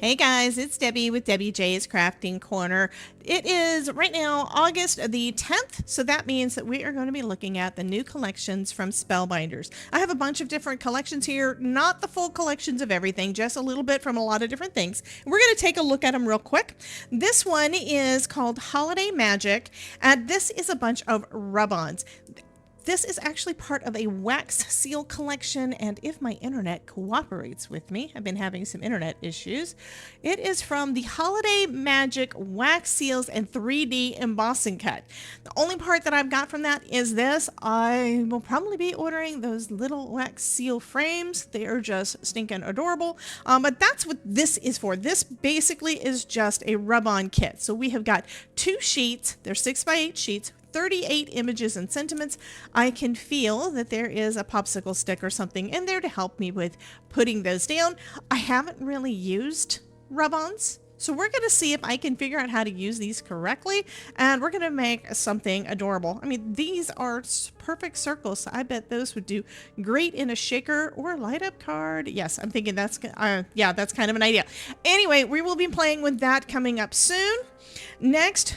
Hey guys, it's Debbie with Debbie J's Crafting Corner. It is right now August the 10th, so that means that we are going to be looking at the new collections from Spellbinders. I have a bunch of different collections here, not the full collections of everything, just a little bit from a lot of different things. We're going to take a look at them real quick. This one is called Holiday Magic, and this is a bunch of rub-ons. This is actually part of a wax seal collection, and if my internet cooperates with me, I've been having some internet issues, it is from the Holiday Magic Wax Seals and 3D Embossing Cut. The only part that I've got from that is this. I will probably be ordering those little wax seal frames. They are just stinking adorable, but that's what this is for. This basically is just a rub-on kit. So we have got 2 sheets. They're 6x8 sheets. 38 images and sentiments. I can feel that there is a popsicle stick or something in there to help me with putting those down. I haven't really used rub-ons, so we're going to see if I can figure out how to use these correctly, and we're going to make something adorable. I mean, these are perfect circles, so I bet those would do great in a shaker or a light-up card. Yes, I'm thinking that's yeah, that's kind of an idea. Anyway, we will be playing with that coming up soon. Next,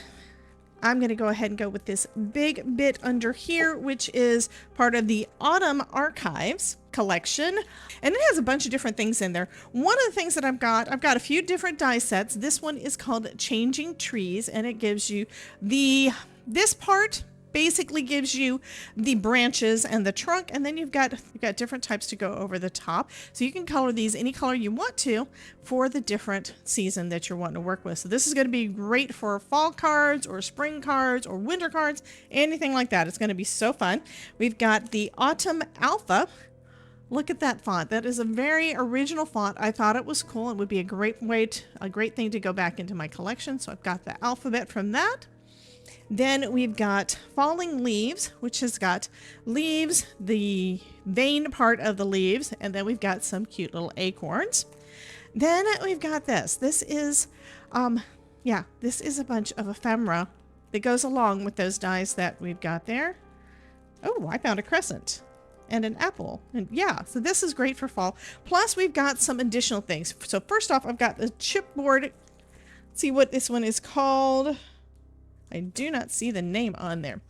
I'm going to go ahead and go with this big bit under here, which is part of the Autumn Archives collection. And it has a bunch of different things in there. One of the things that I've got a few different die sets. This one is called Changing Trees, and it gives you this part basically gives you the branches and the trunk, and then you've got different types to go over the top, so you can color these any color you want to for the different season that you're wanting to work with. So this is going to be great for fall cards or spring cards or winter cards, anything like that. It's going to be so fun. We've got the Autumn Alpha. Look at that font. That is a very original font. I thought it was cool. It would be a great thing to go back into my collection. So I've got the alphabet from that. Then we've got Falling Leaves, which has got leaves, the vein part of the leaves, and then we've got some cute little acorns. Then we've got this. This is a bunch of ephemera that goes along with those dies that we've got there. Oh, I found a crescent and an apple. And yeah, so this is great for fall. Plus, we've got some additional things. So first off, I've got the chipboard. Let's see what this one is called. I do not see the name on there.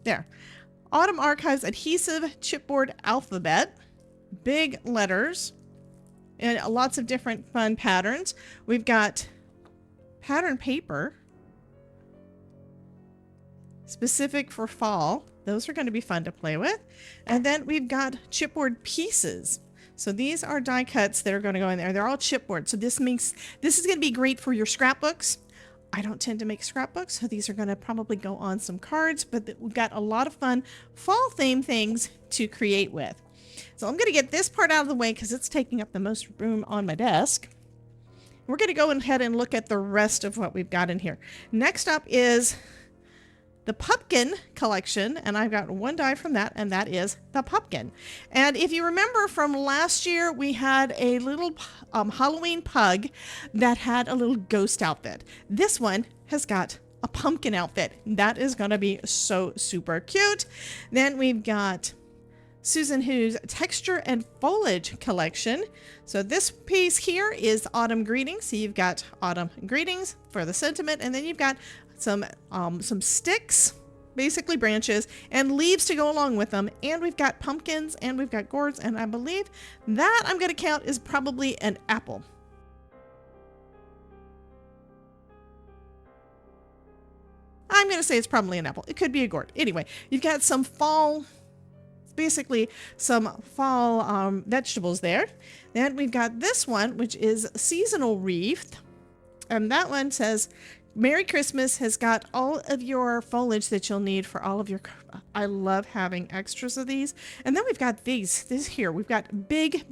There. Autumn Archives Adhesive Chipboard Alphabet. Big letters. And lots of different fun patterns. We've got pattern paper. Specific for fall. Those are going to be fun to play with. And then we've got chipboard pieces. So these are die cuts that are going to go in there. They're all chipboard. So this is going to be great for your scrapbooks. I don't tend to make scrapbooks, so these are going to probably go on some cards, but we've got a lot of fun fall theme things to create with. So I'm going to get this part out of the way because it's taking up the most room on my desk. We're going to go ahead and look at the rest of what we've got in here. Next up is the Pupkin collection, and I've got one die from that, and that is the Pupkin. And if you remember from last year, we had a little Halloween pug that had a little ghost outfit. This one has got a pumpkin outfit. That is going to be so super cute. Then we've got Susan Who's Texture and Foliage collection. So this piece here is Autumn Greetings. So you've got Autumn Greetings for the sentiment, and then you've got some sticks, basically branches, and leaves to go along with them. And we've got pumpkins, and we've got gourds, and I believe that I'm going to count is probably an apple. I'm going to say it's probably an apple. It could be a gourd. Anyway, you've got some fall, basically some fall vegetables there. Then we've got this one, which is Seasonal Wreath, and that one says Merry Christmas, has got all of your foliage that you'll need for all of your... I love having extras of these. And then we've got this here. We've got big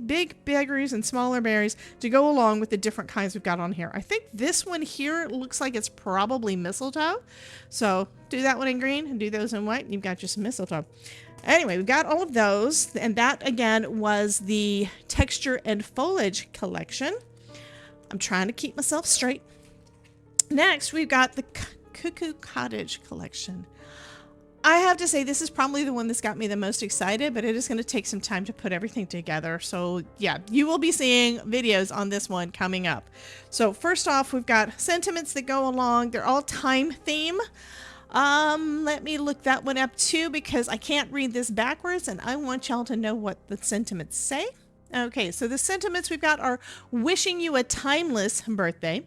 berries and smaller berries to go along with the different kinds we've got on here. I think this one here looks like it's probably mistletoe. So do that one in green and do those in white, and you've got just mistletoe. Anyway, we've got all of those. And that, again, was the Texture and Foliage collection. I'm trying to keep myself straight. Next, we've got the Cuckoo Cottage collection. I have to say this is probably the one that's got me the most excited, but it is going to take some time to put everything together. So yeah, you will be seeing videos on this one coming up. So first off, we've got sentiments that go along. They're all time theme. Let me look that one up too, because I can't read this backwards and I want y'all to know what the sentiments say. Okay, so the sentiments we've got are wishing you a timeless birthday,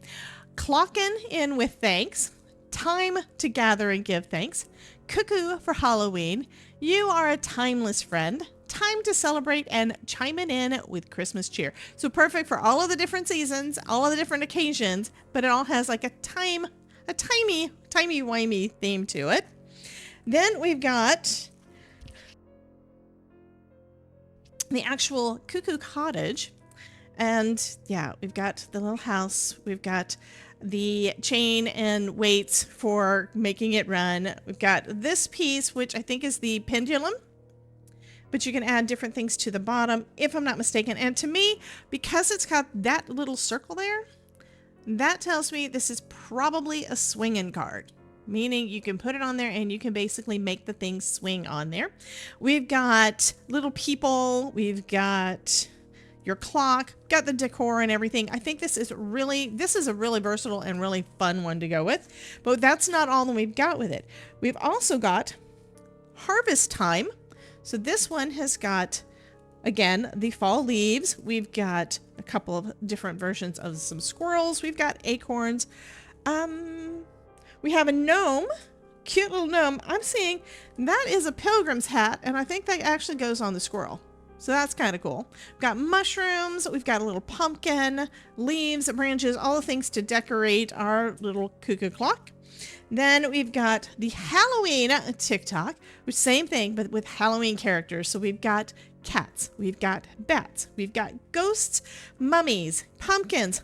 clocking in with thanks, time to gather and give thanks, cuckoo for Halloween, you are a timeless friend, time to celebrate, and chiming in with Christmas cheer. So perfect for all of the different seasons, all of the different occasions, but it all has like a timey-wimey theme to it. Then we've got the actual Cuckoo Cottage. And yeah, we've got the little house. We've got the chain and weights for making it run. We've got this piece, which I think is the pendulum, but you can add different things to the bottom, if I'm not mistaken. And to me, because it's got that little circle there, that tells me this is probably a swinging card, meaning you can put it on there and you can basically make the thing swing on there. We've got little people. We've got your clock, got the decor and everything. I think this is a really versatile and really fun one to go with. But that's not all that we've got with it. We've also got harvest time. So this one has got, again, the fall leaves. We've got a couple of different versions of some squirrels. We've got acorns. We have a gnome, cute little gnome. I'm seeing that is a pilgrim's hat, and I think that actually goes on the squirrel. So that's kind of cool. We've got mushrooms. We've got a little pumpkin, leaves, branches, all the things to decorate our little cuckoo clock. Then we've got the Halloween TikTok, which same thing, but with Halloween characters. So we've got cats, we've got bats, we've got ghosts, mummies, pumpkins,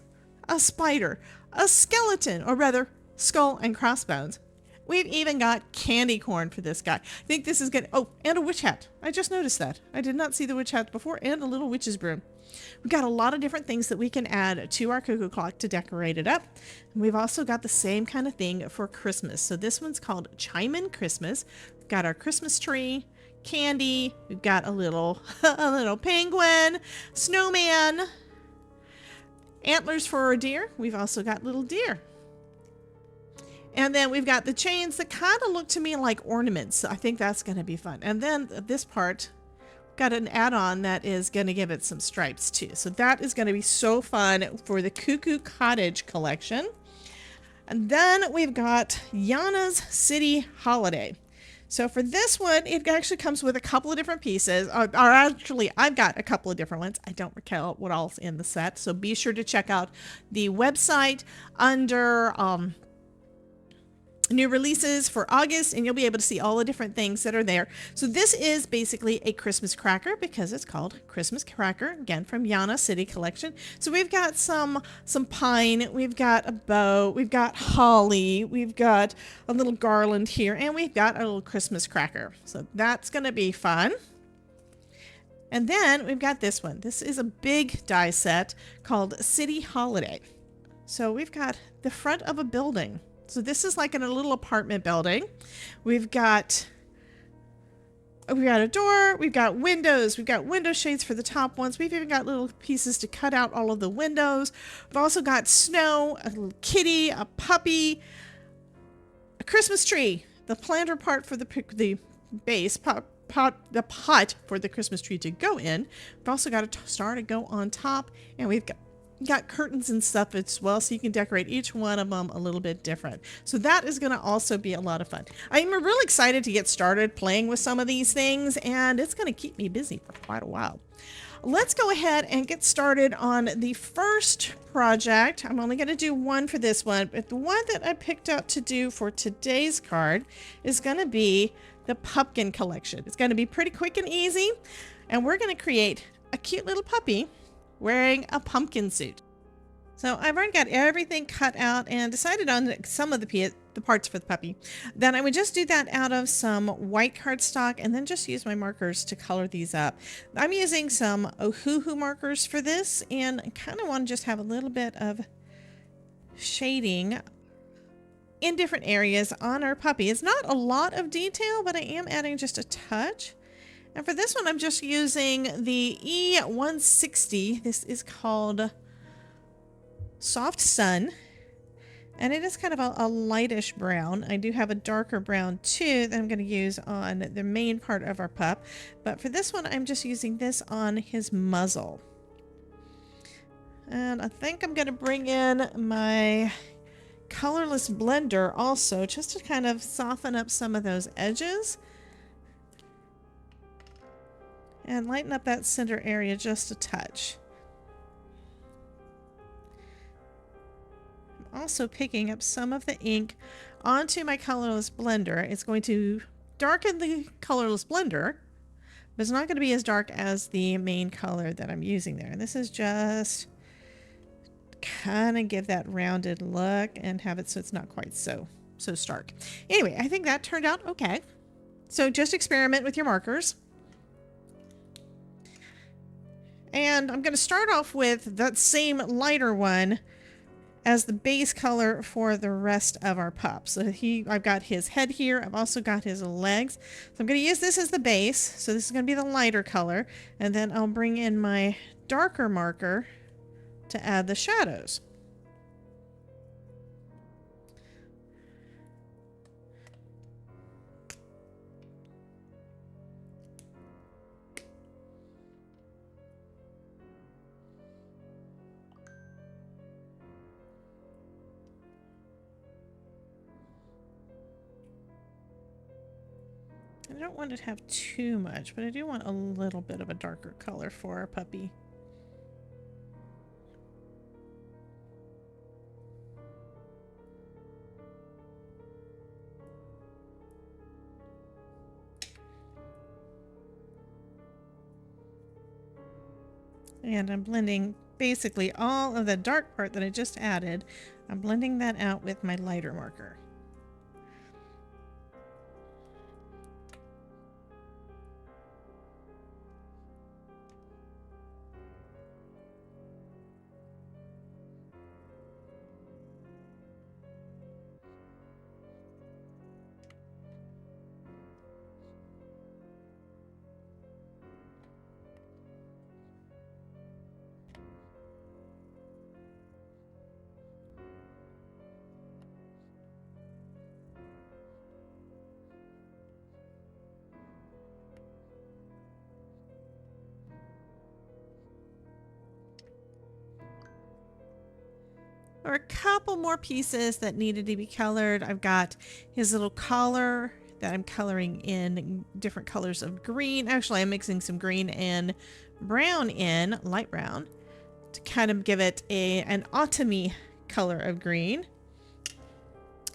a spider, a skeleton, or rather skull and crossbones. We've even got candy corn for this guy. I think this is good. Oh, and a witch hat. I just noticed that. I did not see the witch hat before, and a little witch's broom. We've got a lot of different things that we can add to our cuckoo clock to decorate it up. And we've also got the same kind of thing for Christmas. So this one's called Chime in Christmas. We've got our Christmas tree, candy. We've got a little penguin, snowman, antlers for a deer. We've also got little deer. And then we've got the chains that kind of look to me like ornaments. So I think that's going to be fun. And then this part, got an add-on that is going to give it some stripes too. So that is going to be so fun for the Cuckoo Cottage collection. And then we've got Yana's City Holiday. So for this one, it actually comes with a couple of different pieces. Or actually, I've got a couple of different ones. I don't recall what all's in the set. So be sure to check out the website under new releases for August, and you'll be able to see all the different things that are there. So this is basically a Christmas cracker because it's called Christmas Cracker, again from Yana City Collection. So we've got some pine, we've got a bow, we've got holly, we've got a little garland here, and we've got a little Christmas cracker. So that's going to be fun. And then we've got this one. This is a big die set called City Holiday. So we've got the front of a building. So this is like in a little apartment building. We've got a door, we've got windows, we've got window shades for the top ones. We've even got little pieces to cut out all of the windows. We've also got snow, a little kitty, a puppy, a Christmas tree, the planter part for the base, the pot for the Christmas tree to go in. We've also got a star to go on top, and we've got curtains and stuff as well, so you can decorate each one of them a little bit different. So that is going to also be a lot of fun. I'm really excited to get started playing with some of these things, and it's going to keep me busy for quite a while. Let's go ahead and get started on the first project. I'm only going to do one for this one, but the one that I picked up to do for today's card is going to be the Pupkin collection. It's going to be pretty quick and easy, and we're going to create a cute little puppy wearing a pumpkin suit. So I've already got everything cut out and decided on some of the parts for the puppy. Then I would just do that out of some white cardstock and then just use my markers to color these up. I'm using some Ohuhu markers for this, and I kind of want to just have a little bit of shading in different areas on our puppy. It's not a lot of detail, but I am adding just a touch. And for this one, I'm just using the E160. This is called Soft Sun. And it is kind of a lightish brown. I do have a darker brown too that I'm going to use on the main part of our pup. But for this one, I'm just using this on his muzzle. And I think I'm going to bring in my colorless blender also, just to kind of soften up some of those edges. And lighten up that center area just a touch. Also picking up some of the ink onto my colorless blender. It's going to darken the colorless blender, but it's not going to be as dark as the main color that I'm using there. And this is just kind of give that rounded look and have it so it's not quite so stark. Anyway, I think that turned out okay. So just experiment with your markers. And I'm going to start off with that same lighter one as the base color for the rest of our pup. So I've got his head here. I've also got his legs. So I'm going to use this as the base. So this is going to be the lighter color. And then I'll bring in my darker marker to add the shadows. I don't want it to have too much, but I do want a little bit of a darker color for our puppy. And I'm blending basically all of the dark part that I just added. I'm blending that out with my lighter marker. Or a couple more pieces that needed to be colored. I've got his little collar that I'm coloring in different colors of green. Actually, I'm mixing some green and brown in, light brown, to kind of give it an autumny color of green.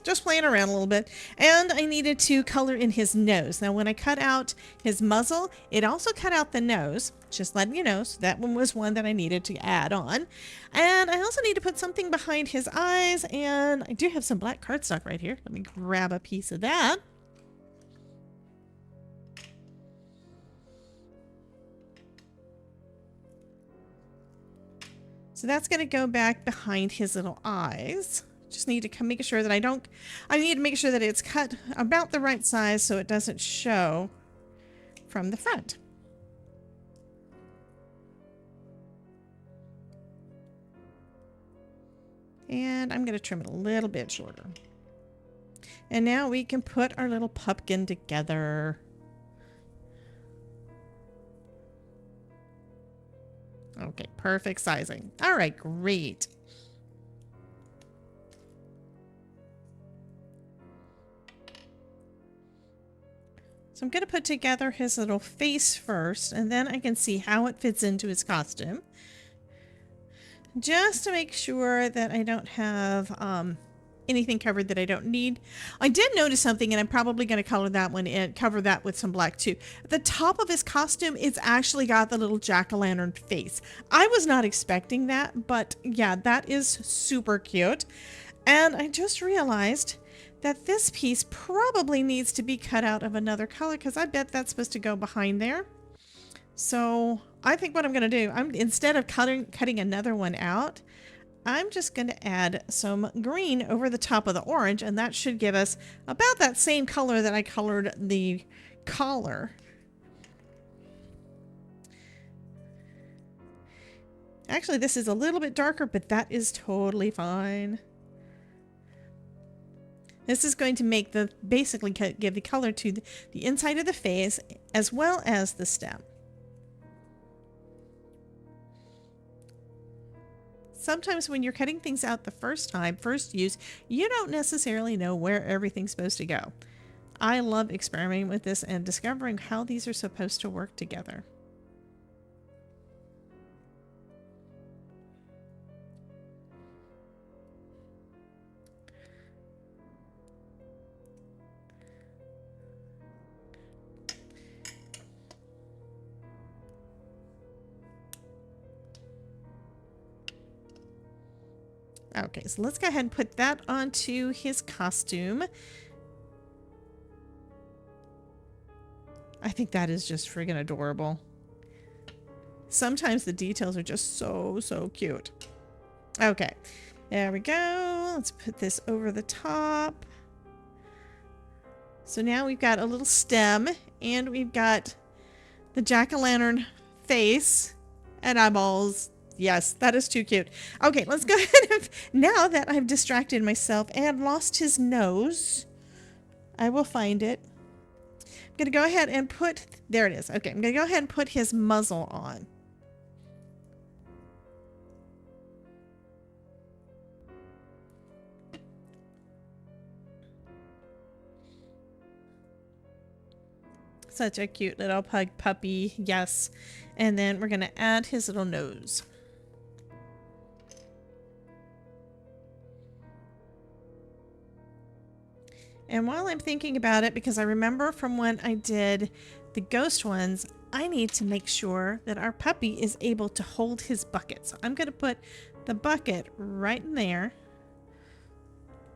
Just playing around a little bit. And I needed to color in his nose. Now, when I cut out his muzzle, it also cut out the nose. Just letting you know. So that one was one that I needed to add on. And I also need to put something behind his eyes. And I do have some black cardstock right here. Let me grab a piece of that. So that's going to go back behind his little eyes. Just need to make sure that I need to make sure that it's cut about the right size so it doesn't show from the front. And I'm going to trim it a little bit shorter. And now we can put our little pumpkin together. Okay, perfect sizing. All right, great. So I'm going to put together his little face first, and then I can see how it fits into his costume. Just to make sure that I don't have anything covered that I don't need. I did notice something, and I'm probably going to color that one in, cover that with some black too. At the top of his costume, it's actually got the little jack-o'-lantern face. I was not expecting that, but yeah, that is super cute. And I just realized that this piece probably needs to be cut out of another color, because I bet that's supposed to go behind there. So I think what I'm going to do, instead of cutting another one out, I'm just going to add some green over the top of the orange, and that should give us about that same color that I colored the collar. Actually, this is a little bit darker, but that is totally fine. This is going to make the, basically give the color to the inside of the face as well as the stem. Sometimes when you're cutting things out the first time, first use, you don't necessarily know where everything's supposed to go. I love experimenting with this and discovering how these are supposed to work together. Okay, so let's go ahead and put that onto his costume. I think that is just friggin' adorable. Sometimes the details are just so cute. Okay, there we go. Let's put this over the top. So now we've got a little stem and we've got the jack-o'-lantern face and eyeballs. Yes, that is too cute. Okay, let's go ahead and, now that I've distracted myself and lost his nose, I will find it. I'm going to go ahead and put, there it is. Okay, I'm going to go ahead and put his muzzle on. Such a cute little pug puppy, yes. And then we're going to add his little nose. And while I'm thinking about it, because I remember from when I did the ghost ones, I need to make sure that our puppy is able to hold his bucket. So I'm going to put the bucket right in there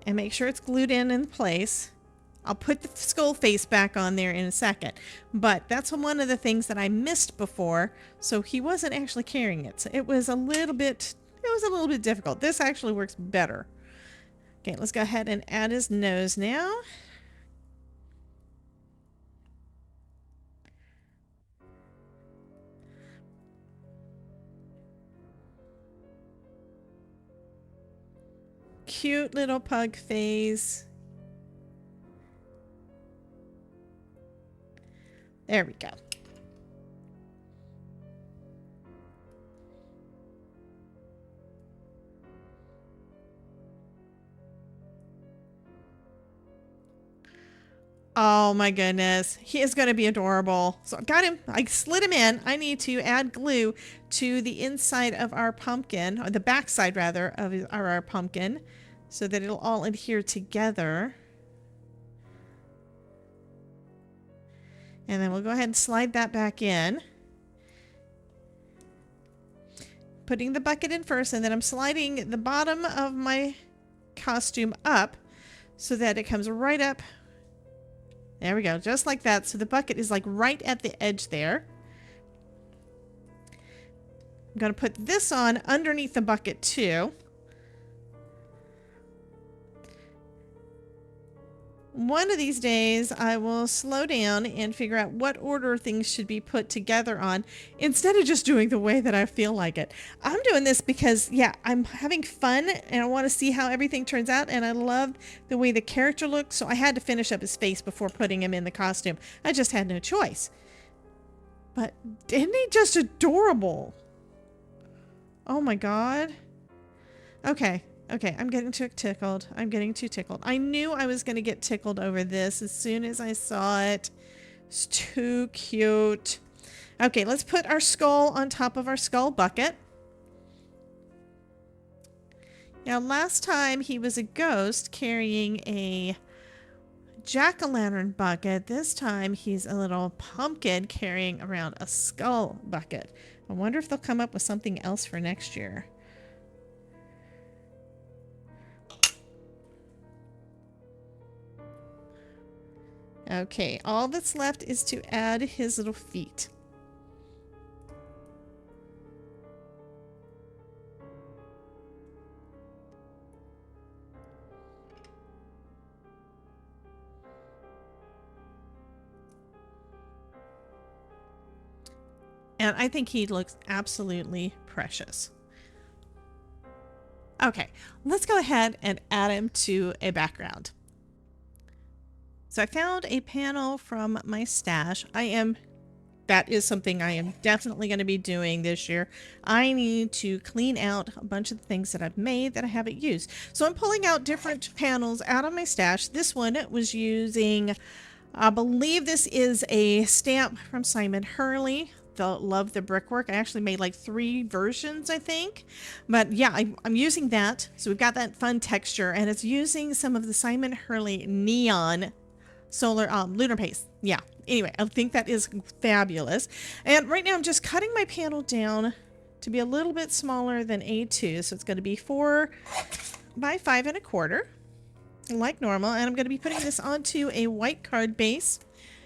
and make sure it's glued in place. I'll put the skull face back on there in a second, but that's one of the things that I missed before. So he wasn't actually carrying it. So it was a little bit difficult. This actually works better. Okay, let's go ahead and add his nose now. Cute little pug face. There we go. Oh my goodness. He is going to be adorable. So I've got him. I slid him in. I need to add glue to the inside of our pumpkin, or the back side rather, of our pumpkin, so that it'll all adhere together. And then we'll go ahead and slide that back in. Putting the bucket in first, and then I'm sliding the bottom of my costume up so that it comes right up. There we go, just like that. So the bucket is like right at the edge there. I'm going to put this on underneath the bucket too. One of these days I will slow down and figure out what order things should be put together on instead of just doing the way that I feel like it. I'm doing this because, yeah, I'm having fun and I want to see how everything turns out, and I love the way the character looks, so I had to finish up his face before putting him in the costume. I just had no choice. But isn't he just adorable? Oh my god. Okay. Okay, I'm getting too tickled. I'm getting too tickled. I knew I was going to get tickled over this as soon as I saw it. It's too cute. Okay, let's put our skull on top of our skull bucket. Now, last time he was a ghost carrying a jack-o'-lantern bucket. This time he's a little pumpkin carrying around a skull bucket. I wonder if they'll come up with something else for next year. Okay, all that's left is to add his little feet. And I think he looks absolutely precious. Okay, let's go ahead and add him to a background. So I found a panel from my stash. That is something I am definitely going to be doing this year. I need to clean out a bunch of the things that I've made that I haven't used. So I'm pulling out different panels out of my stash. This one was using, I believe this is a stamp from Simon Hurley. Love the brickwork. I actually made like 3 versions, I think. But yeah, I'm using that. So we've got that fun texture, and it's using some of the Simon Hurley neon solar lunar paste. Yeah. Anyway, I think that is fabulous. And right now I'm just cutting my panel down to be a little bit smaller than A2. So it's going to be 4 by 5 1/4, like normal. And I'm going to be putting this onto a white card base.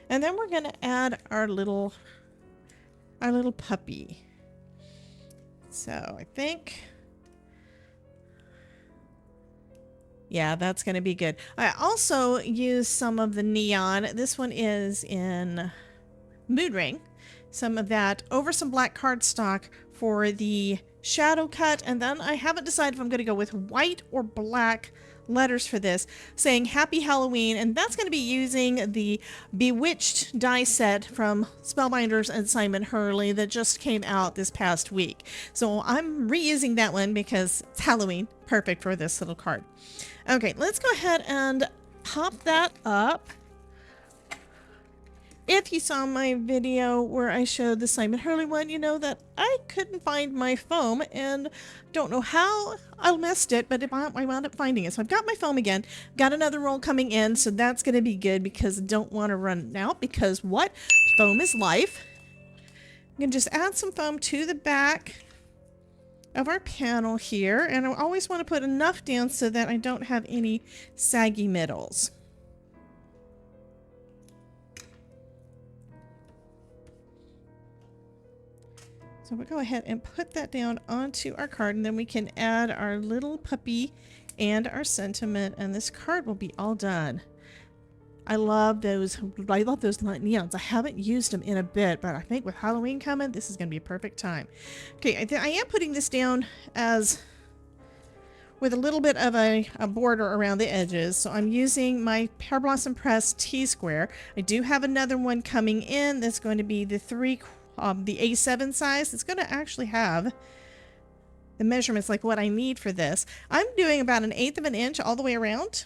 And then we're going to add our little puppy. So I think, yeah, that's going to be good. I also use some of the neon. This one is in Mood Ring. Some of that over some black cardstock for the shadow cut. And then I haven't decided if I'm going to go with white or black letters for this, saying Happy Halloween. And that's going to be using the Bewitched die set from Spellbinders and Simon Hurley that just came out this past week. So I'm reusing that one because it's Halloween. Perfect for this little card. Okay, let's go ahead and pop that up. If you saw my video where I showed the Simon Hurley one, you know that I couldn't find my foam, and don't know how I missed it, but I wound up finding it. So I've got my foam again, got another roll coming in, so that's going to be good because I don't want to run it out, because what? Foam is life. I'm going to just add some foam to the back of our panel here, and I always want to put enough down so that I don't have any saggy middles. So we'll go ahead and put that down onto our card, and then we can add our little puppy and our sentiment, and this card will be all done. I love those neons. I haven't used them in a bit, but I think with Halloween coming, this is going to be a perfect time. Okay, I am putting this down as with a little bit of a border around the edges. So I'm using my Pear Blossom Press T-Square. I do have another one coming in that's going to be the the A7 size. It's going to actually have the measurements like what I need for this. I'm doing about 1/8 of an inch all the way around.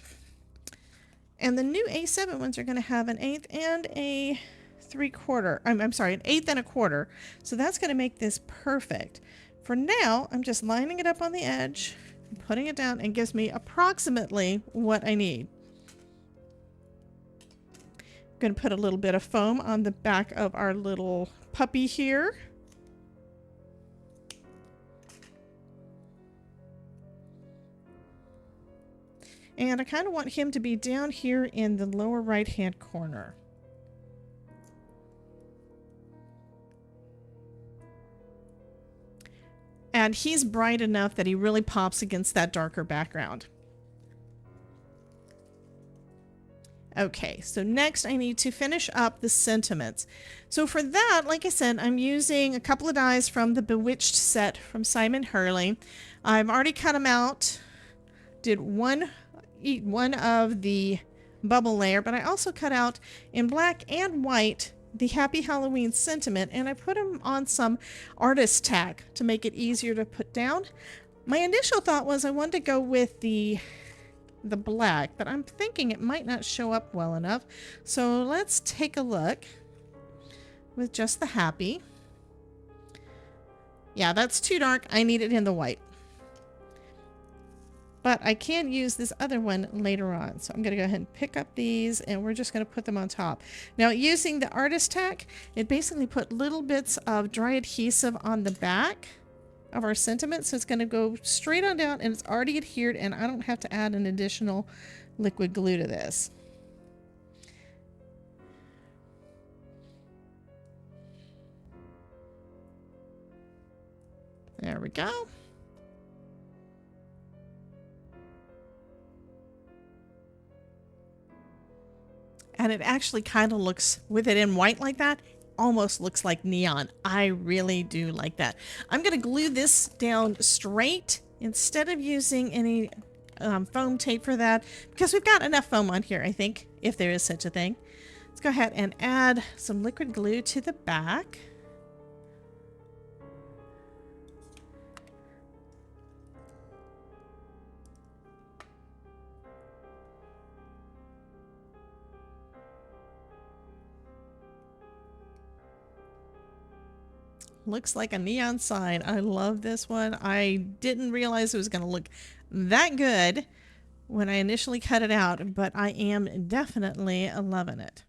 And the new A7 ones are going to have 1/8 and a 3/4. I'm sorry, 1/8 and a 1/4. So that's going to make this perfect. For now, I'm just lining it up on the edge, putting it down, and gives me approximately what I need. I'm going to put a little bit of foam on the back of our little puppy here. And I kind of want him to be down here in the lower right hand corner. And he's bright enough that he really pops against that darker background. Okay, so next I need to finish up the sentiments. So for that, like I said, I'm using a couple of dies from the Bewitched set from Simon Hurley. I've already cut them out. Did one of the bubble layer, but I also cut out in black and white the Happy Halloween sentiment, and I put them on some Artist-Tac to make it easier to put down. My initial thought was I wanted to go with the black, but I'm thinking it might not show up well enough. So let's take a look with just the happy. Yeah, that's too dark. I need it in the white. But I can use this other one later on. So I'm going to go ahead and pick up these, and we're just going to put them on top. Now, using the Artist-Tac, it basically put little bits of dry adhesive on the back of our sentiment. So it's going to go straight on down, and it's already adhered, and I don't have to add an additional liquid glue to this. There we go. And it actually kind of looks, with it in white like that, almost looks like neon. I really do like that. I'm going to glue this down straight instead of using any foam tape for that, because we've got enough foam on here, I think, if there is such a thing. Let's go ahead and add some liquid glue to the back. Looks like a neon sign. I love this one. I didn't realize it was going to look that good when I initially cut it out, but I am definitely loving it.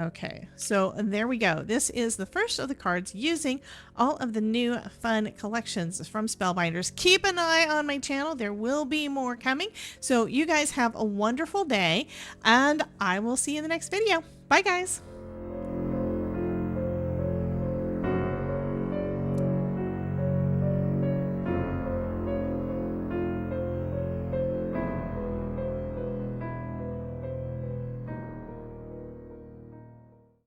Okay, so there we go. This is the first of the cards using all of the new fun collections from Spellbinders. Keep an eye on my channel. There will be more coming. So you guys have a wonderful day, and I will see you in the next video. Bye, guys.